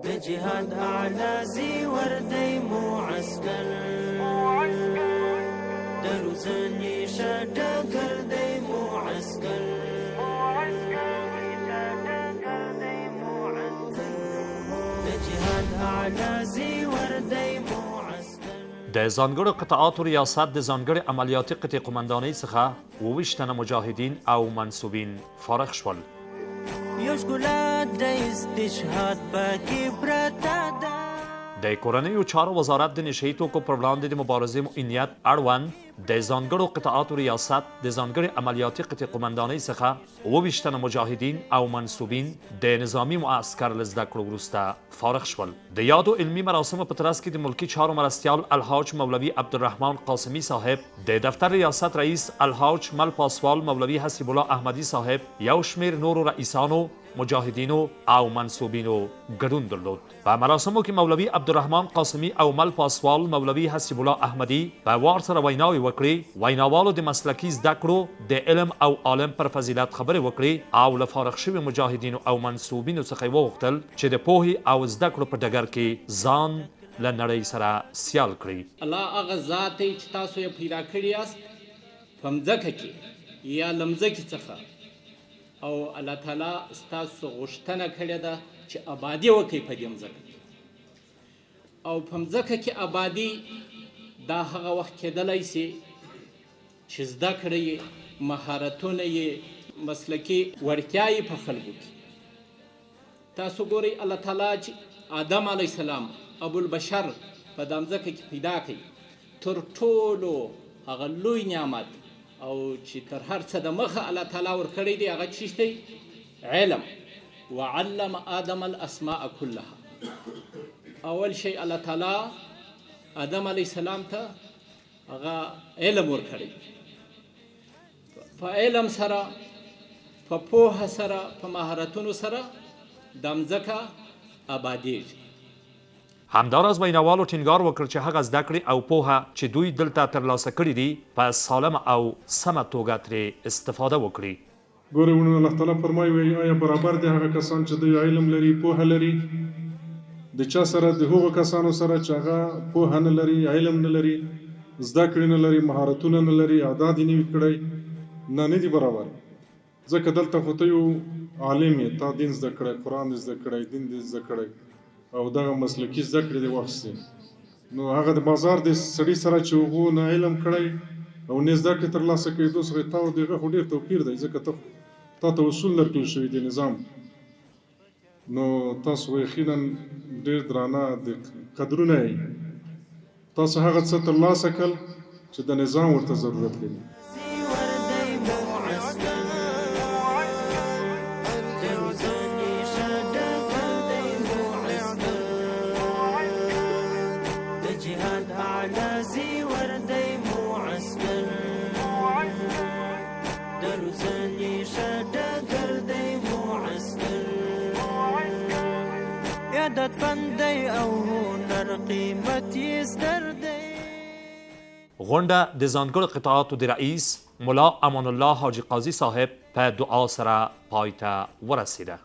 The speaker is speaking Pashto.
د جهاد اعلی زیور دی معسکر د روزنې شټګر دی معسکر د جهاد اعلی زیور دی معسکر. د ځانګړو قطعاتو ریاست د ځانګړي عملیاتي قطعي قومندانۍ څخه 22 تنه مجاهدین او منسوبین فارغ شول. یو ښکلا د استشهاد پکې پرته ده. د کورنیو چارو وزارت د نشه یي توکو پر وړاندې د مبارزې معینیت اړوند د ځانګړو قطعاتو ریاست د ځانګړي عملیاتي قطعي قومندانۍ څخه 22 تنه مجاهدین او منسوبین د نظامي معسکر له زده کړو وروسته فارغ شول. د یادو علمي مراسمو په ترڅ کې د ملکي چارو مرستیال الحاج مولوي عبدالرحمن قاسمي صاحب، د دفتر ریاست رئیس الحاج مولوي حسیب الله احمدي صاحب، یو شمیر نورو رئیسانو، مجاهدینو او منسوبینو ګډون درلود. په مراسمو کې مولوي عبدالرحمن قاسمي او مولوي حسیب الله احمدي په وار سره ویناوې وکړې. ویناوالو د مسلکي زده کړو د علم او عالم پر فضیلت خبرې وکړې او له فارغ شوي مجاهدینو او منسوبینو څخه یې وغوښتل چې د پوهې او زده کړو په ډګر کې ځان له نړۍ سره سیال کړي. الله هغه ذات دی چې تاسو یې پیدا کړي یاست په مځکه کې یا له مځکې څخه، او الله تعالی ستاسو غوښتنه کړې ده چې آبادي وکړئ په دې مځکه کې. او په مځکه کې آبادي دا هغه وخت کېدلی سي چې زده کړه یې، مهارتونه یې، مسلکي وړتیا یې په خلکو کې. تاسو ګورئ الله تعالی چې آدم علیه السلام ابوالبشر په دا مځکه کې پیدا کړي، تر ټولو هغه لوی نعمت او چې تر هر څه د مخه الله تعالی ورکړی دی هغه څه دی؟ علم. وعلم آدم الاسماء كلها. اول شی الله تعالی آدم علیه السلام ته هغه علم ورکړی. په علم سره، په پوهه سره، په مهارتونو سره د مځکه آبادیږي. همداراز ویناوالو ټینګار وکړ چې هغه زده کړې او پوهه چې دوی دلته ترلاسه کړي دي په سالمه او سمه توګه ترې استفاده وکړي. ګورئ ورونو، الله تعالی فرمایي آیا برابر دي هغه کسان چې دوی علم لري، پوهه لري، د چا سره د هغو کسانو سره چې هغه پوهه نه لري، علم نه لري، زده کړې نه لري، مهارتونه نه لري، اعداد یې نه وي کړی؟ نه دي برابر. ځکه دلته خو ته یو عالم یې، تا دین زده کړی، قرآن دې زده کړی، دین دې زده کړی او دغه مسلکي زده کړې دې واخیستې. نو هغه د بازار د سړي سره چې هغو نه علم کړی او نه زده کړې ترلاسه کېدو سره تا او د هغه خو ډېر توپیر دی، ځکه تا ته اصول درکړل شوي دي، نظام. نو تاسو یقینا ډېر درانه د قدرونه یې، تاسو هغه څه ترلاسه کړل چې د نظام ورته ضرورت لري. غونډه د ځانګړو قطعاتو د رئیس ملا امان الله حاجي قاضي صاحب په دعا سره پای ته ورسېده.